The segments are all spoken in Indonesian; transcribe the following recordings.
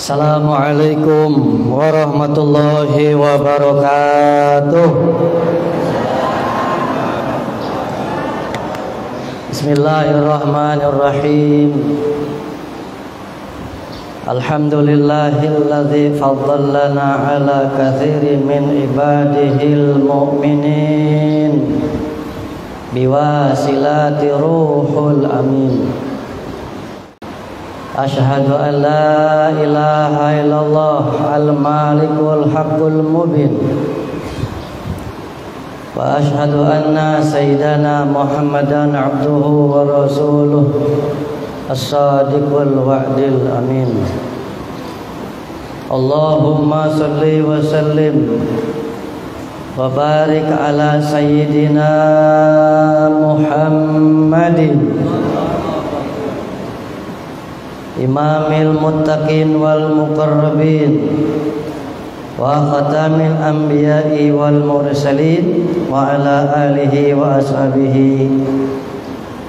Assalamualaikum warahmatullahi wabarakatuh. Bismillahirrahmanirrahim. Alhamdulillahilladzi faddalana ala katsirin min ibadihil mu'minin biwasilati ruhul amin. Asyhadu an la ilaha illallah al-malikul haqqul mubin wa asyhadu anna sayyidana Muhammadan abduhu wa rasuluh as-sadiqul wa'dil amin. Allahumma salli wa sallim wa barik ala sayyidina Muhammadin imamil muttaqin wal muqarrabin wa khatamil anbiya'i wal mursalin wa ala alihi wa ashabihi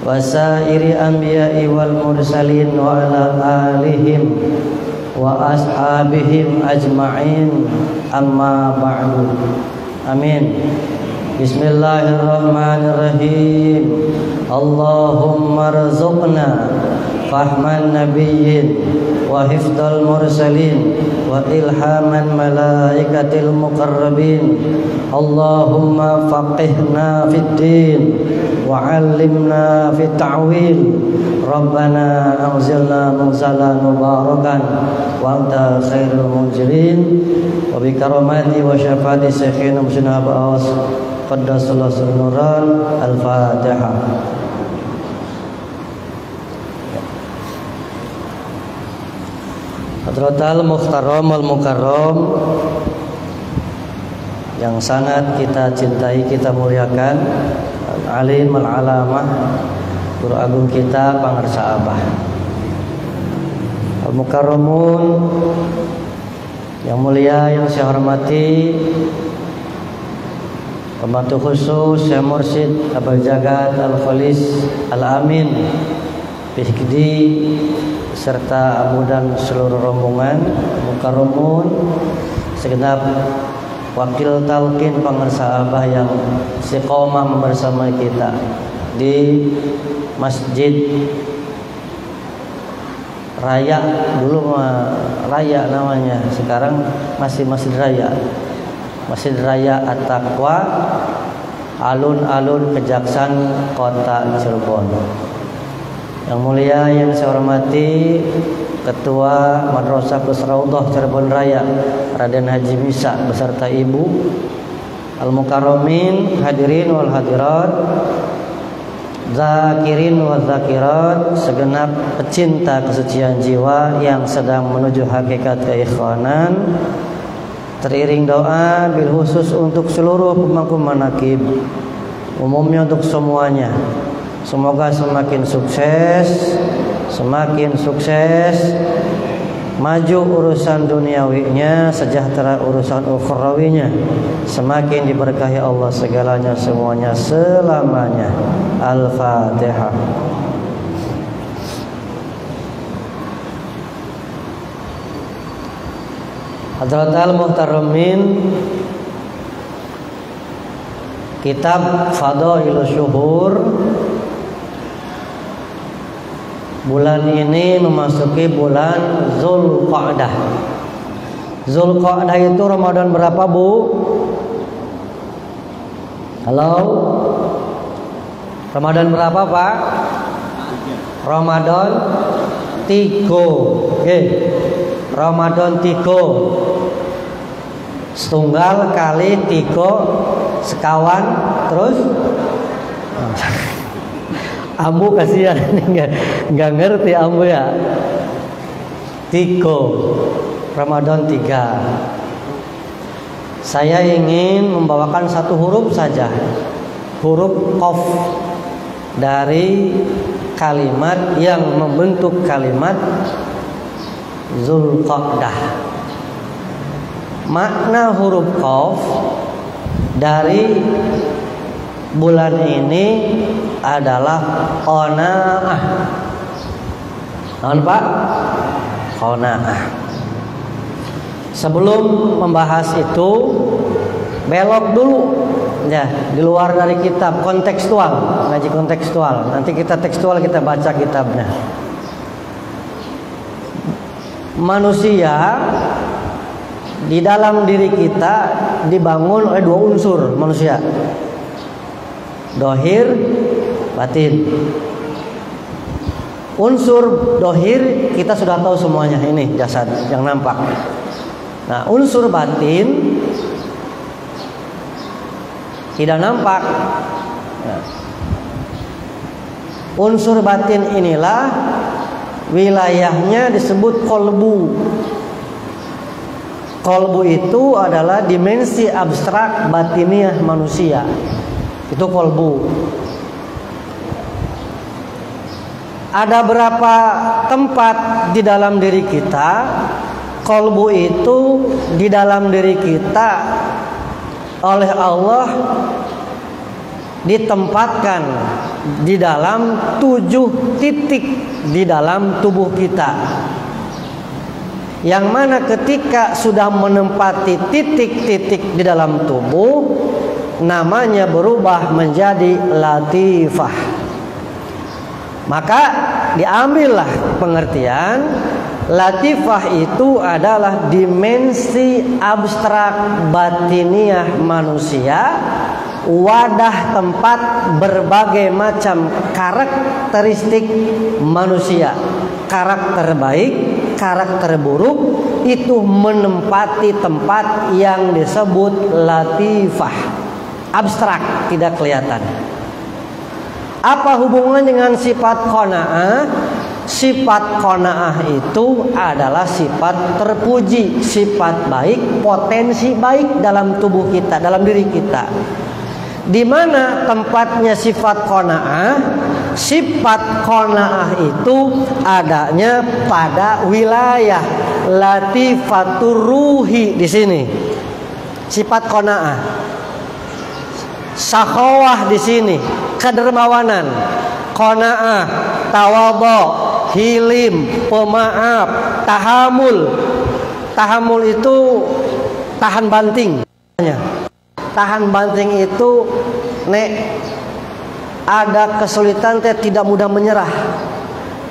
wa sairi anbiya'i wal mursalin wa ala alihim wa ashabihim ajma'in, amma ba'du. Amin. Bismillahirrahmanirrahim. Allahumma rzuqna fahman nabiyyin wa hifdzal mursalin wa ilhaman malaikatil muqarrabin. Allahumma faqihna fid din wa 'allimna fit ta'wil. Rabbana anzilna munzalan mubarakan wa anta khairul munzilin wa bi karamati wa syafaati syekhina musnah ba'as qaddasallahu sunuran. Al-Fatihah. Hadratal Muhtaram wal Mukarram yang sangat kita cintai, kita muliakan, Alim al-Alamah, Guru Agung kita Pangarsa Abah, Al-Mukarramun yang mulia, yang saya hormati, pembantu khusus Syekh Mursyid Abul Jagat Al-Khalis Al-Amin Bihkdi serta Abu dan seluruh rombongan Mukarramun, segenap wakil talqin Pangarsa Abah yang istiqomah bersama kita di Masjid Raya. Dulu Raya namanya, sekarang masih Masjid Raya. Masjid Raya At-Taqwa, alun-alun Kejaksan, Kota Cirebon. Yang mulia, yang saya hormati Ketua Madrasah Raudhah Cirebon Raya Raden Haji Misa beserta Ibu, Al-Mukarramin, hadirin wal hadirat, zakirin wal zakirat, segenap pecinta kesucian jiwa yang sedang menuju hakikat keikhwanan. Teriring doa bil khusus untuk seluruh pemangku manaqib, umumnya untuk semuanya. Semoga semakin sukses, maju urusan duniawinya, sejahtera urusan ukhrawinya, semakin diberkahi Allah segalanya, semuanya, selamanya. Al-Fatihah. Hadratal Muhtarramin, kitab Fadailus Syuhur bulan ini memasuki bulan Zulqa'dah. Zulqa'dah itu Ramadan berapa, Bu? Halo? Ramadan berapa, Pak? Ramadan 3. Oke. Ramadan 3. Setunggal kali 3 sekawan, terus Ambu kasihan nggak ngerti Ambu ya. 3 Ramadan 3. Saya ingin membawakan satu huruf saja, huruf Qaf dari kalimat yang membentuk kalimat Zulqa'dah. Makna huruf Qaf dari bulan ini adalah qanaah. Naon Pak? Qanaah. Sebelum membahas itu, belok dulu ya, di luar dari kitab, kontekstual, ngaji kontekstual. Nanti kita tekstual, kita baca kitabnya. Manusia di dalam diri kita dibangun oleh dua unsur manusia, dohir, batin. Unsur dohir kita sudah tahu semuanya, ini jasad yang nampak. Nah, unsur batin tidak nampak. Nah, unsur batin inilah wilayahnya disebut kolbu. Kolbu itu adalah dimensi abstrak batiniah manusia. Itu kolbu. Ada berapa tempat di dalam diri kita? Kolbu itu di dalam diri kita oleh Allah ditempatkan di dalam 7 titik di dalam tubuh kita, yang mana ketika sudah menempati titik-titik di dalam tubuh, namanya berubah menjadi latifah. Maka diambillah pengertian latifah itu adalah dimensi abstrak batiniah manusia, wadah tempat berbagai macam karakteristik manusia. Karakter baik, karakter buruk itu menempati tempat yang disebut latifah. Abstrak, tidak kelihatan. Apa hubungan dengan sifat qanaah? Sifat qanaah itu adalah sifat terpuji, sifat baik, potensi baik dalam tubuh kita, dalam diri kita. Di mana tempatnya sifat qanaah? Sifat qanaah itu adanya pada wilayah latifatur ruhi di sini. Sifat qanaah. Sakhawah di sini, kedermawanan, qanaah, tawadhu, hilim, pemaaf, tahamul. Tahamul itu tahan banting. Tahan banting itu ada kesulitan tidak mudah menyerah.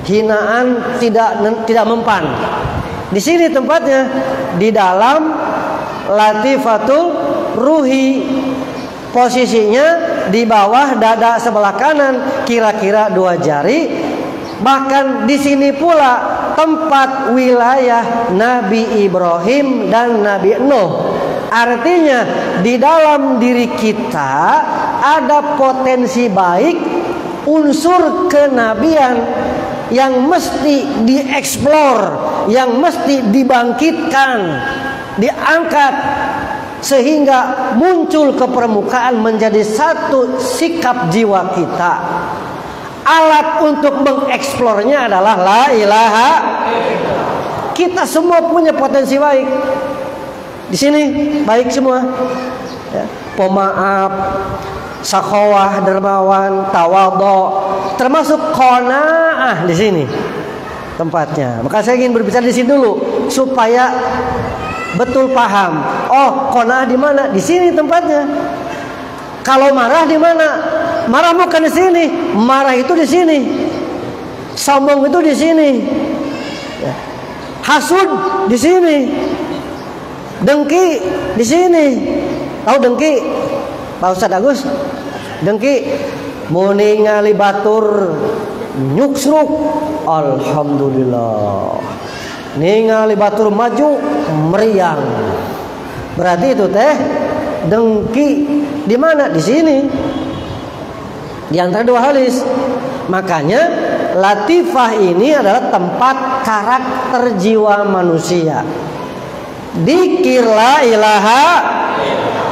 Hinaan tidak mempan. Di sini tempatnya di dalam latifatul ruhi. Posisinya di bawah dada sebelah kanan, kira-kira 2 jari. Bahkan di sini pula tempat wilayah Nabi Ibrahim dan Nabi Nuh. Artinya di dalam diri kita ada potensi baik, unsur kenabian yang mesti dieksplor, yang mesti dibangkitkan, diangkat, sehingga muncul ke permukaan menjadi satu sikap jiwa kita. Alat untuk mengeksplornya adalah la ilaha. Kita semua punya potensi baik. Di sini baik semua. Ya, pemaaf, sakhawah, dermawan, tawadhu, termasuk qanaah di sini tempatnya. Maka saya ingin berbicara di sini dulu supaya betul paham. Oh, qanaah di mana? Di sini tempatnya. Kalau marah di mana? Marah bukan di sini. Marah itu di sini. Sombong itu di sini. Hasud di sini. Dengki di sini. Tahu dengki? Pak Ustadz Agus? Dengki muni ngali batur nyuksruk. Alhamdulillah. Ningali batur maju meriang. Berarti itu teh dengki di mana? Di sini. Di antara 2 halis. Makanya latifah ini adalah tempat karakter jiwa manusia. Dzikir la ilaha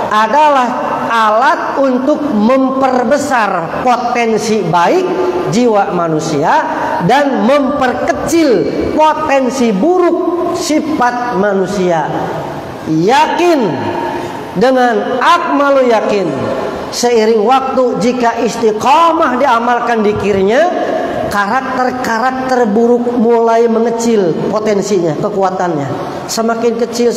adalah alat untuk memperbesar potensi baik jiwa manusia dan memperkecil potensi buruk sifat manusia. Yakin dengan akmalu yakin, seiring waktu jika istiqamah diamalkan dzikirnya, karakter-karakter buruk mulai mengecil potensinya, kekuatannya. Semakin kecil,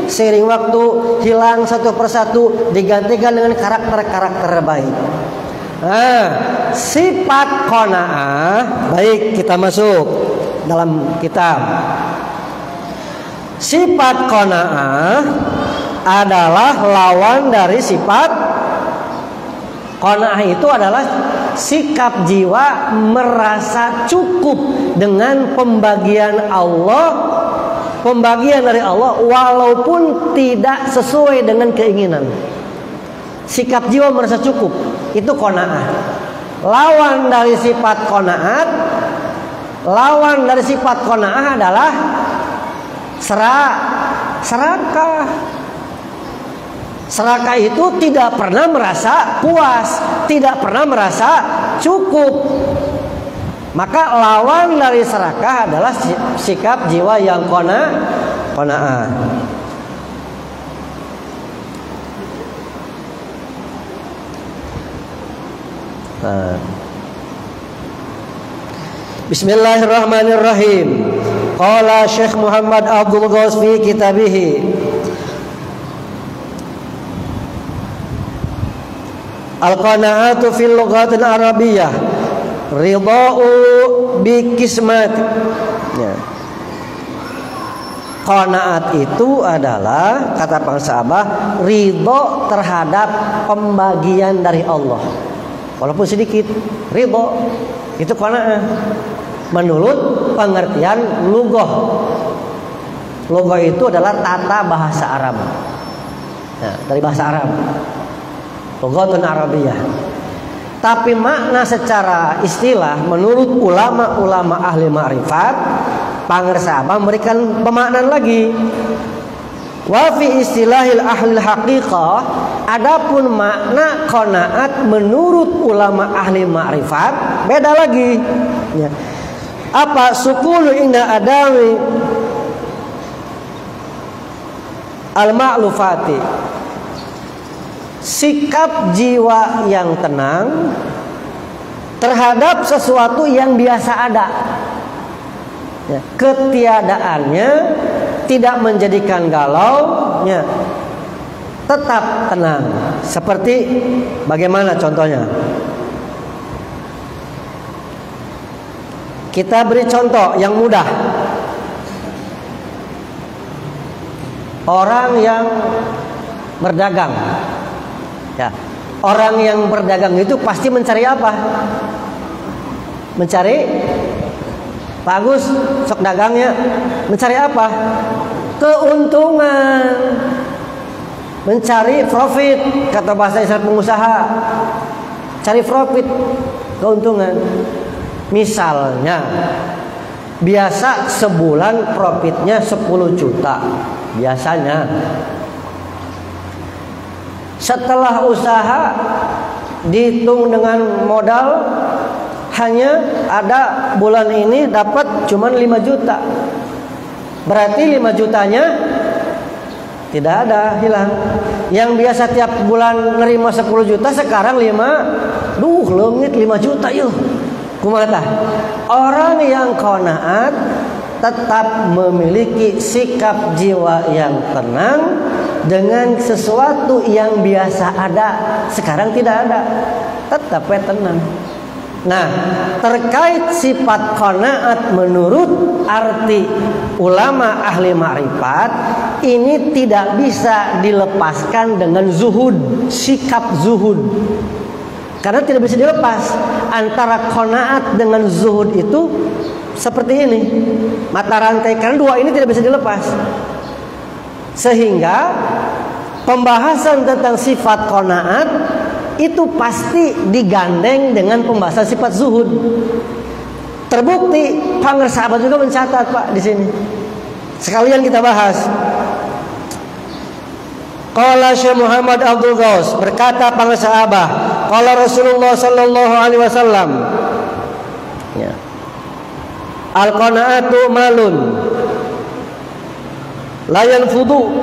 seiring waktu hilang satu persatu, digantikan dengan karakter-karakter baik. Nah, sifat qanaah, baik kita masuk dalam kitab. Sifat qanaah adalah lawan dari sifat qanaah. Itu adalah sikap jiwa merasa cukup dengan pembagian dari Allah walaupun tidak sesuai dengan keinginan. Sikap jiwa merasa cukup, itu qanaah. Lawan dari sifat qanaah adalah serakah. Serakah itu tidak pernah merasa puas, tidak pernah merasa cukup. Maka lawan dari serakah adalah sikap jiwa yang qanaah. Bismillahirrahmanirrahim. Qala Syekh Muhammad Abdul Ghaus fi kitabihi Al-qanaatu fil lughatil arabiyyah ridha'u bi kismat. Ya. Qanaat itu adalah, kata para sahabat, ridho terhadap pembagian dari Allah. Walaupun sedikit, ridho itu qanaah. Menurut pengertian lughah. Lughah itu adalah tata bahasa Arab. Nah, dari bahasa Arab. Lughatun Arabiyyah. Tapi makna secara istilah menurut ulama-ulama ahli ma'rifat, pangersaba memberikan pemaknaan lagi. Wa fi istilahil ahli haqiqah, adapun makna qanaat menurut ulama ahli ma'rifat beda lagi. Ya. Apa sukunu inda adami al-ma'lufati, sikap jiwa yang tenang terhadap sesuatu yang biasa ada. Ya, ketiadaannya tidak menjadikan galau, ya, tetap tenang. Seperti bagaimana contohnya? Kita beri contoh yang mudah. Orang yang berdagang. Ya, orang yang berdagang itu pasti mencari apa? Mencari, Pak Agus, sok dagangnya. Mencari apa? Keuntungan. Mencari profit, kata bahasa Islam pengusaha. Cari profit, keuntungan. Misalnya, biasa sebulan profitnya 10 juta. Biasanya. Setelah usaha dihitung dengan modal, hanya ada bulan ini dapat cuman 5 juta. Berarti 5 jutanya tidak ada, hilang. Yang biasa tiap bulan nerima 10 juta sekarang 5. Leungit 5 juta yuk. Kumaha? Orang yang qanaat tetap memiliki sikap jiwa yang tenang dengan sesuatu yang biasa ada, sekarang tidak ada, tetap tenang. Nah, terkait sifat qanaat menurut arti ulama ahli ma'rifat, ini tidak bisa dilepaskan dengan zuhud, sikap zuhud. Karena tidak bisa dilepas. Antara qanaat dengan zuhud itu seperti ini, mata rantai, karena dua ini tidak bisa dilepas. Sehingga pembahasan tentang sifat qanaat itu pasti digandeng dengan pembahasan sifat zuhud. Terbukti, pangersahabat juga mencatat, Pak, di sini. Sekalian kita bahas. Qala Syekh Muhammad Abdul Ghaus, berkata pangersahabat, qala Rasulullah sallallahu alaihi wasallam, ya, al-qanaatu malun la yanfudu.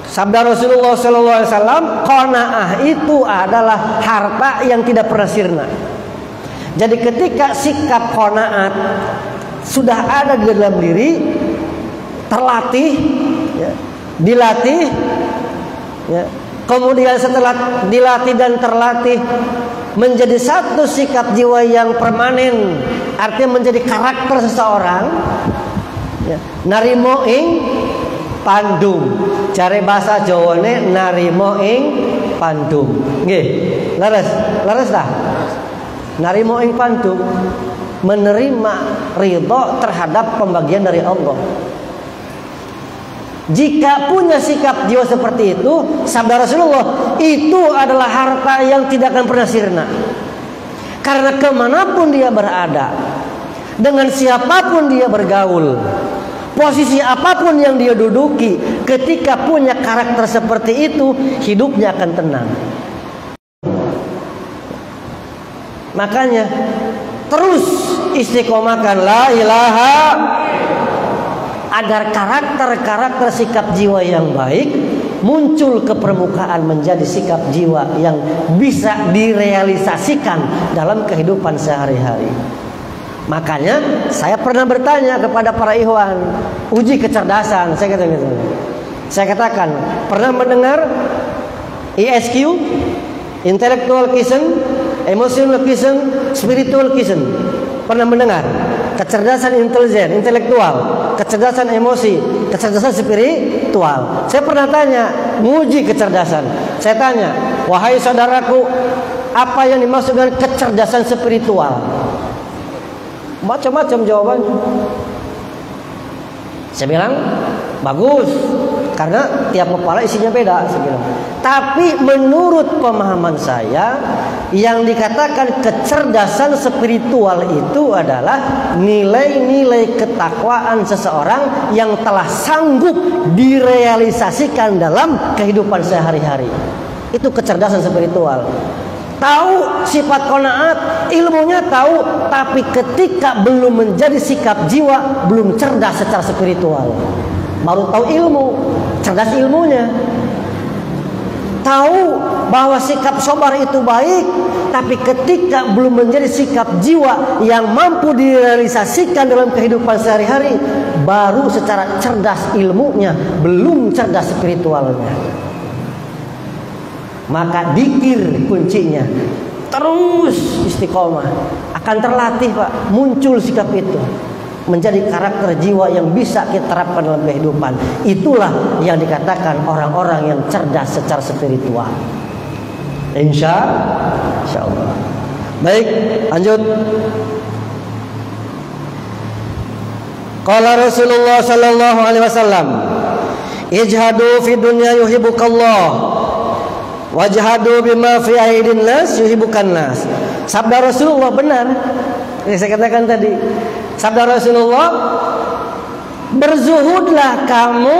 Sabda Rasulullah sallallahu alaihi wasallam, qanaah itu adalah harta yang tidak pernah sirna. Jadi ketika sikap qanaat sudah ada di dalam diri, terlatih, ya, dilatih, ya, kemudian setelah dilatih dan terlatih menjadi satu sikap jiwa yang permanen, artinya menjadi karakter seseorang, ya, narimo ing pandum, cari bahasa Jawane narimo ing pandum, nggih, leres dah. Narimo ing pandum, menerima ridho terhadap pembagian dari Allah. Jika punya sikap jiwa seperti itu, sabda Rasulullah, itu adalah harta yang tidak akan pernah sirna. Karena kemanapun dia berada, dengan siapapun dia bergaul, posisi apapun yang dia duduki, ketika punya karakter seperti itu, hidupnya akan tenang. Makanya terus istiqomahkan la ilaha, agar karakter-karakter sikap jiwa yang baik muncul ke permukaan menjadi sikap jiwa yang bisa direalisasikan dalam kehidupan sehari-hari. Makanya saya pernah bertanya kepada para ikhwan, uji kecerdasan, saya katakan, pernah mendengar ISQ, intellectual quotient, emotional quotient, spiritual quotient? Pernah mendengar? Kecerdasan intelijen, intelektual, kecerdasan emosi, kecerdasan spiritual. Saya pernah tanya, nguji kecerdasan. Saya tanya, wahai saudaraku, apa yang dimaksud dengan kecerdasan spiritual? Macam-macam jawabannya. Saya bilang, bagus, karena tiap kepala isinya beda. Saya bilang. Tapi menurut pemahaman saya, yang dikatakan kecerdasan spiritual itu adalah nilai-nilai ketakwaan seseorang yang telah sanggup direalisasikan dalam kehidupan sehari-hari. Itu kecerdasan spiritual. Tahu sifat qanaat, ilmunya tahu, tapi ketika belum menjadi sikap jiwa, belum cerdas secara spiritual. Baru tahu ilmu, cerdas ilmunya. Tahu bahwa sikap sabar itu baik, tapi ketika belum menjadi sikap jiwa yang mampu direalisasikan dalam kehidupan sehari-hari, baru secara cerdas ilmunya, belum cerdas spiritualnya. Maka dikir kuncinya. Terus istiqomah, akan terlatih Pak, muncul sikap itu menjadi karakter jiwa yang bisa kita terapkan dalam kehidupan. Itulah yang dikatakan orang-orang yang cerdas secara spiritual. Insya Allah. Baik, lanjut. Qala Rasulullah sallallahu alaihi wasallam, ijhadu fi dunya yuhibbukallah, wajhadu bima fi aidin nas yuhibbukan nas. Sabda Rasulullah benar. Yang saya katakan tadi. Sabda Rasulullah, berzuhudlah kamu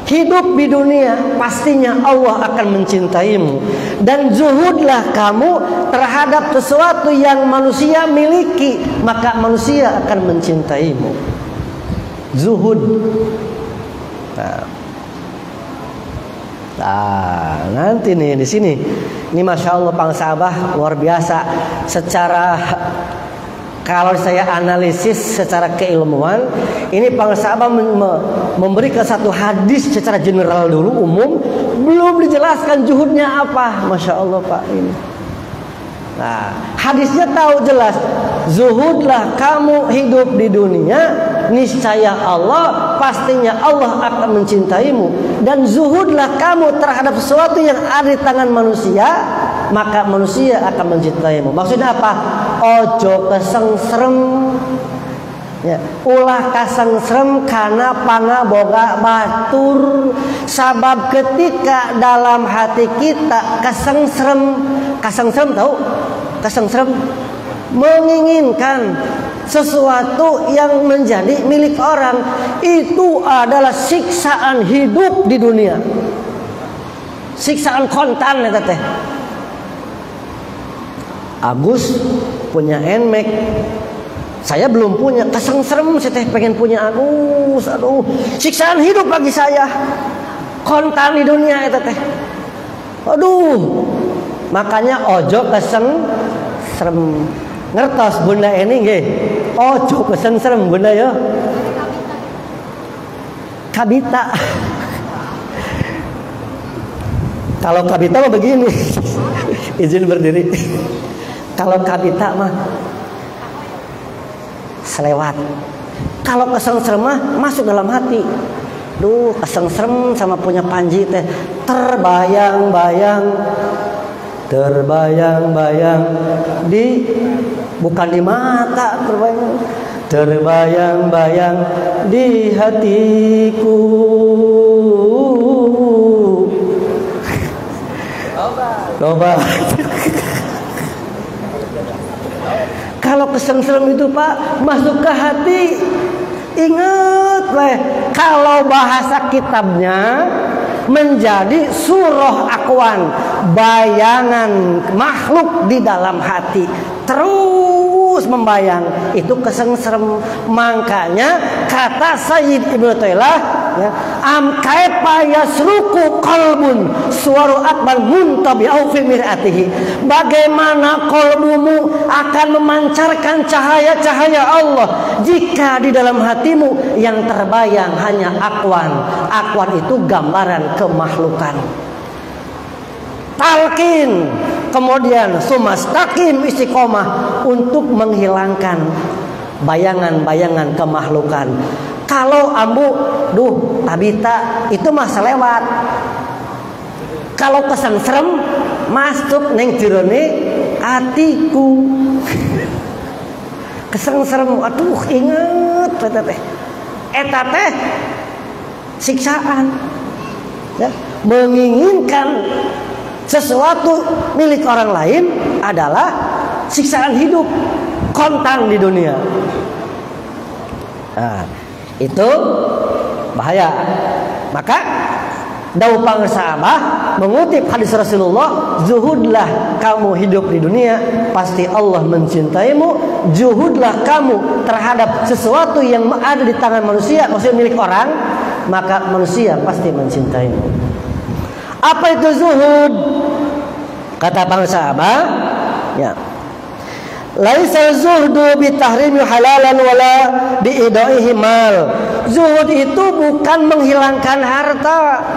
hidup di dunia, pastinya Allah akan mencintaimu. Dan zuhudlah kamu terhadap sesuatu yang manusia miliki, maka manusia akan mencintaimu. Zuhud. Nah, nanti nih di sini, ini masya Allah bangsa Abah luar biasa. Secara kalau saya analisis secara keilmuan, ini bangsa Abah memberikan satu hadis secara general dulu, umum, belum dijelaskan zuhudnya apa. Masya Allah Pak ini. Nah, hadisnya tahu jelas, zuhudlah kamu hidup di dunia, niscaya Allah, pastinya Allah akan mencintaimu. Dan zuhudlah kamu terhadap sesuatu yang ada di tangan manusia, maka manusia akan mencintaimu. Maksudnya apa? Ojo kesengsrem, ya, ulah kasengsrem karena pangaboga batur. Sabab ketika dalam hati kita kasengsrem tahu? Kasengsrem menginginkan sesuatu yang menjadi milik orang, itu adalah siksaan hidup di dunia, siksaan kontan ya teteh. Agus punya NMAX, saya belum punya, kesengsrem saya teh pengen punya Agus. Aduh, siksaan hidup bagi saya, kontan di dunia ya teteh. Aduh, makanya ojo kesengsrem. serem. Ngertos bunda ini nggih. Ojo keserem bunda ya. Kabita. Kalau kabita mah begini. Izin berdiri. Kalau kabita mah selewat. Kalau keserem mah masuk dalam hati. Duh, keserem sama punya Panji teh. Terbayang-bayang di bukan di mata, terbayang-bayang di hatiku. Coba. Kalau keserem itu Pak masuk ke hati, ingat weh, kalau bahasa kitabnya menjadi surah akwan, bayangan makhluk di dalam hati terus membayang, itu keserem. Makanya kata Sayyid Ibnu Taillah ya, am kaifa yasruku qalbun suwaru akbar muntabi'u fi mir'atihi, bagaimana qalbumu akan memancarkan cahaya-cahaya Allah jika di dalam hatimu yang terbayang hanya akwan. Akwan itu gambaran kemakhlukan. Talqin, kemudian sumastaqim istiqomah untuk menghilangkan bayangan-bayangan kemakhlukan. Kalau ambu, duh, tabita itu mah selewat. Kalau kesan serem masuk neng jirone atiku. Kesan serem, aduh inget teh. Eta teh siksaan. Ya, menginginkan sesuatu milik orang lain adalah siksaan hidup, kontan di dunia. Nah, itu bahaya. Maka Daud Pangsaabah mengutip hadis Rasulullah, zuhudlah kamu hidup di dunia, pasti Allah mencintaimu. Zuhudlah kamu terhadap sesuatu yang ada di tangan manusia, maksudnya milik orang, maka manusia pasti mencintaimu. Apa itu zuhud? Kata Pangsaabah, ya, laisa zuhdu bitahrimi halalan wala biidaihi mal. Zuhud itu bukan menghilangkan harta.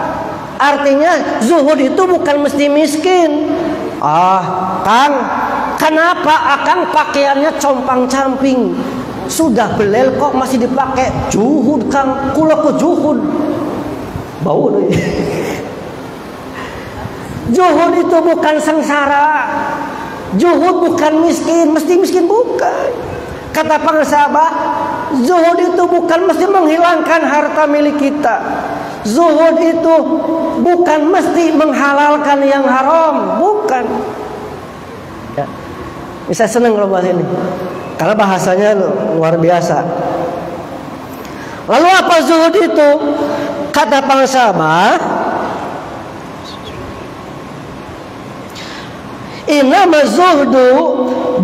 Artinya zuhud itu bukan mesti miskin. Kang, kenapa akang pakaiannya compang-camping? Sudah belel kok masih dipakai? Juhud Kang, kula ku juhud. Bau deh. Zuhud itu bukan sengsara. Zuhud bukan miskin, mesti miskin bukan. Kata Pangsaabah, zuhud itu bukan mesti menghilangkan harta milik kita. Zuhud itu bukan mesti menghalalkan yang haram, bukan. Ya. Bisa seneng kalau bahas ini, karena bahasanya luar biasa. Lalu apa zuhud itu? Kata Pangsaabah, innama zuhdu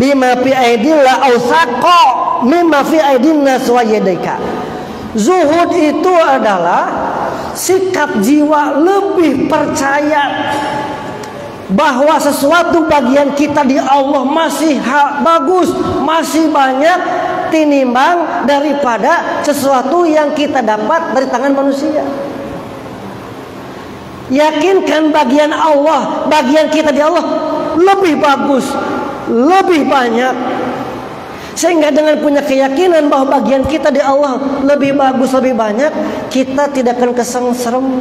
bima fi aidillah awsaqa mimma fi aidin nas wa yadika. Zuhud itu adalah sikap jiwa lebih percaya bahwa sesuatu bagian kita di Allah masih bagus, masih banyak tinimbang daripada sesuatu yang kita dapat dari tangan manusia. Yakinkan bagian Allah, bagian kita di Allah lebih bagus, lebih banyak. Sehingga dengan punya keyakinan bahwa bagian kita di Allah lebih bagus, lebih banyak, kita tidak akan keserem.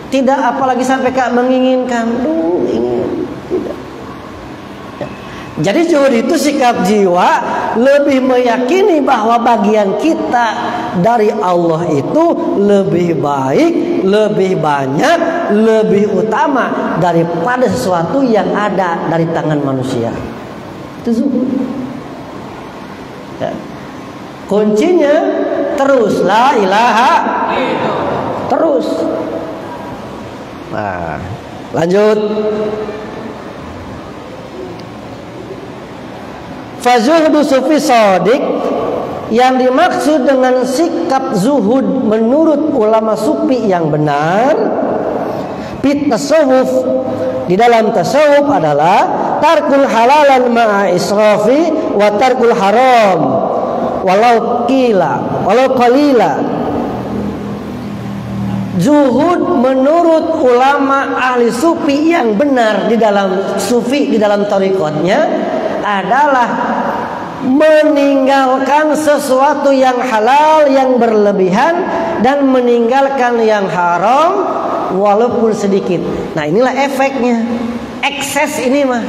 Tidak apalagi sampai menginginkan, ingin. Tidak. Jadi zuhud itu sikap jiwa lebih meyakini bahwa bagian kita dari Allah itu lebih baik, lebih banyak, lebih utama daripada sesuatu yang ada dari tangan manusia. Itu zuhud. Ya. Kuncinya terus la ilaha terus. Nah, lanjut. Fazuhdu sufi sodik, yang dimaksud dengan sikap zuhud menurut ulama sufi yang benar, fit tasawuf, di dalam tasawuf adalah tarkul halalan ma'a israfi wa tarkul haram walau qalila. Zuhud menurut ulama ahli sufi yang benar di dalam sufi, di dalam tarikatnya adalah meninggalkan sesuatu yang halal yang berlebihan dan meninggalkan yang haram walaupun sedikit. Nah, inilah efeknya. Ekses ini mah.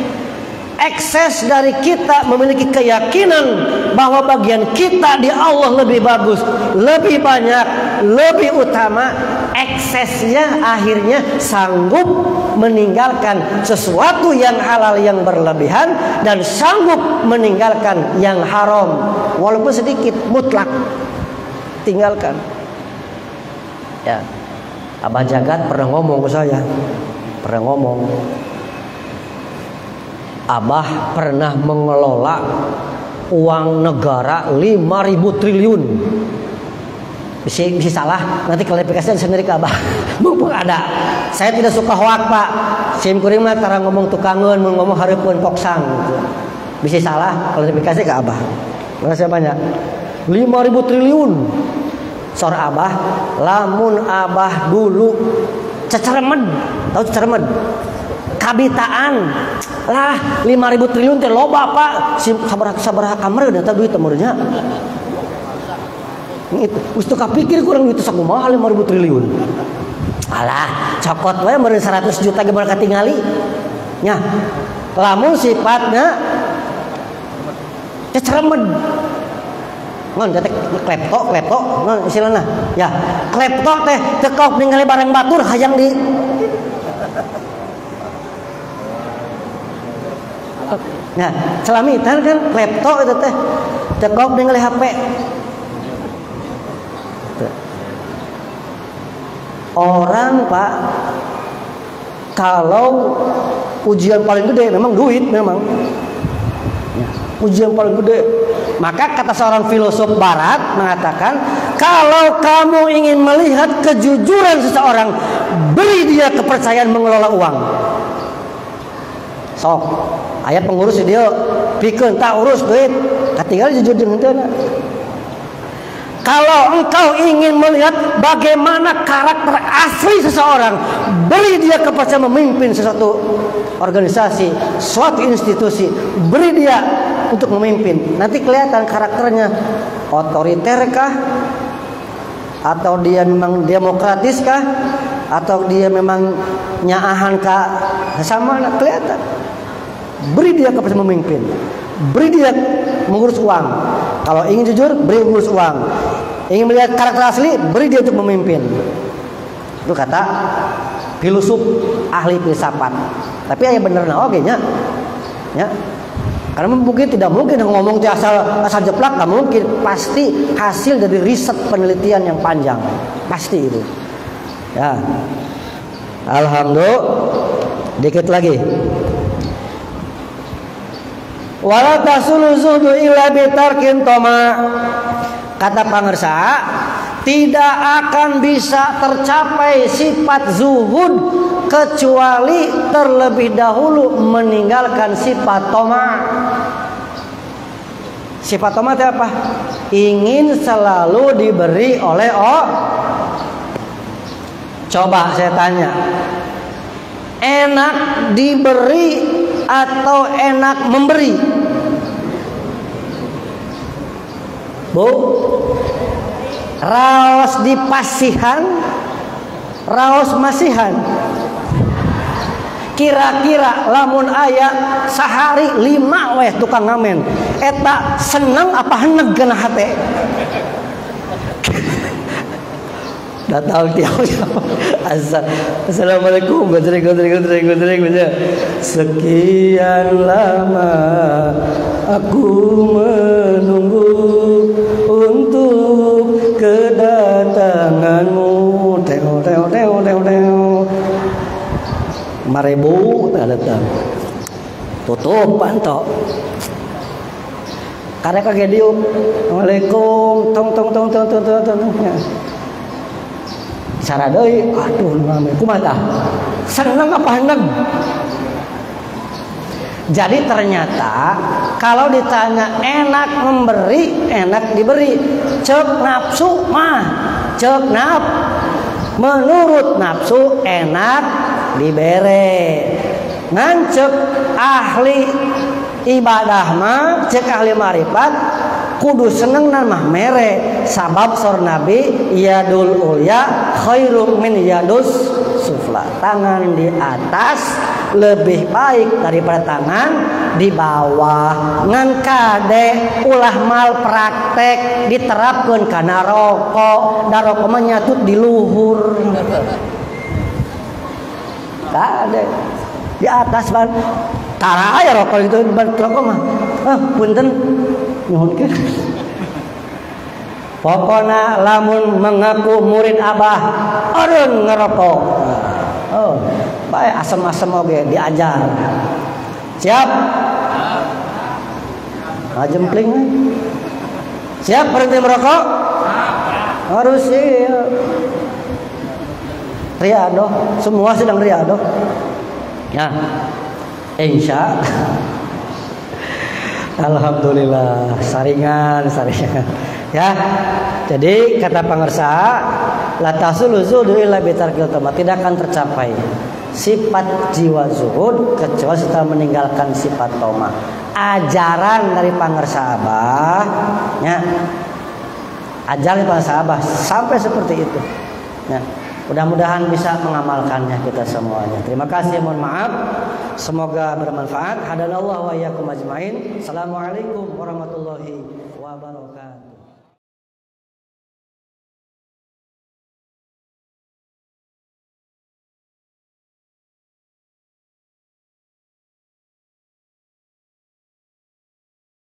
Ekses dari kita memiliki keyakinan bahwa bagian kita di Allah lebih bagus, lebih banyak, lebih utama. Eksesnya akhirnya sanggup meninggalkan sesuatu yang halal yang berlebihan dan sanggup meninggalkan yang haram walaupun sedikit, mutlak tinggalkan. Ya, Abah Jagat pernah ngomong ke saya, Abah pernah mengelola uang negara 5.000 triliun. Bisa salah, nanti klarifikasi sendiri ke Abah. Mumpung ada. Saya tidak suka hoak, Pak. Sim kuring mah tara ngomong tukangeun, mun ngomong hareupeun koksang gitu. Bisa salah, klarifikasi ke Abah. Makasih banyak. 5.000 triliun. Sor Abah, lamun Abah dulu ceceremed, tahu ceceremed? Kabitaan lah 5.000 triliun teh loba, Pak. Sabaraha kamar eta duit temurnya. Itu ustu kapikir kurang duit sakumaha 5.000 triliun. Alah, cokot we meureun 100 juta ge bakal katingali. Nya, lamun sifatna ceceremed. Ngon teh klepto, ngon istilahna. Ya, klepto teh teu kok ningali barang batur hayang di Nah, celamitan kan klepto itu teh teu kok ningali HP. Orang, Pak, kalau ujian paling gede memang duit memang. Ujian paling gede. Maka kata seorang filosof barat mengatakan, kalau kamu ingin melihat kejujuran seseorang, beri dia kepercayaan mengelola uang. Sok, aya pengurus dia pikeun tak urus duit, katinggal jujur jeung henteu. Kalau engkau ingin melihat bagaimana karakter asli seseorang, beri dia kepercayaan memimpin sesuatu organisasi, suatu institusi, beri dia untuk memimpin. Nanti kelihatan karakternya otoriter kah, atau dia memang demokratis kah, atau dia memang nyaahan kah, sama kelihatan. Beri dia kepercayaan memimpin, beri dia mengurus uang. Kalau ingin jujur, beri mengurus uang. Ingin melihat karakter asli, beri dia untuk memimpin. Itu kata filosof ahli filsafat. Tapi ya bener nah oke nya. Ya. Karena mungkin tidak mungkin ngomong asal jeplak, nggak mungkin. Pasti hasil dari riset penelitian yang panjang. Pasti itu. Ya. Alhamdulillah. Dikit lagi. Wala tasulu zuhdu illa bitarkin toma. Kata pangersa, tidak akan bisa tercapai sifat zuhud kecuali terlebih dahulu meninggalkan sifat toma. Sifat toma itu apa? Ingin selalu diberi oleh Coba saya tanya, enak diberi atau enak memberi? Bu, raos dipasihan, raos masihan. Kira-kira lamun aya sehari 5 weh tukang ngamen, eta seneng apa heneg geuna hate? Datang tiap Assalamualaikum. Sekian lama aku menunggu untuk kedatanganmu. Marebu tak datang. Tutup pantok. Karena kaget diuk. Assalamualaikum. Tong. Cara deui, aduh ngame kumaha tah? Seneng apa heneg? Jadi ternyata kalau ditanya enak memberi, enak diberi. Cek nafsu mah, menurut nafsu enak dibere. Ngancek ahli ibadah mah, cek ahli marifat kudu seneng dan mah mere. Sabab sor Nabi yadul ulya khairum min yadus sufla. Tangan di atas lebih baik daripada tangan di bawah. Ngan kade ulah mal praktek diterapkan karena rokok, dan rokok mah nyatut di luhur. Kade di atas ban tara aya rokok itu ban rokok mah. Punten nyuhun ke. Pokona lamun mengaku murid Abah eureun ngerokok. Oh, baik asam-asam oge diajar. Siap? Jempling. Siap berhenti merokok? Harus siap. Riado, semua sedang riado. Ya. Insya Alhamdulillah, saringan. Ya. Jadi kata pangersa, la tasulu zuhdu illa bitarkil tamat, tidak akan tercapai sifat jiwa zuhud kecuali setelah meninggalkan sifat toma. Ajaran dari pangersa Abah, ya. Ajaran dari pangersa Abah sampai seperti itu. Ya. Mudah-mudahan bisa mengamalkannya kita semuanya. Terima kasih, mohon maaf. Semoga bermanfaat. Hadanallahu wa iyyakum ajmain. Assalamualaikum warahmatullahi wabarakatuh.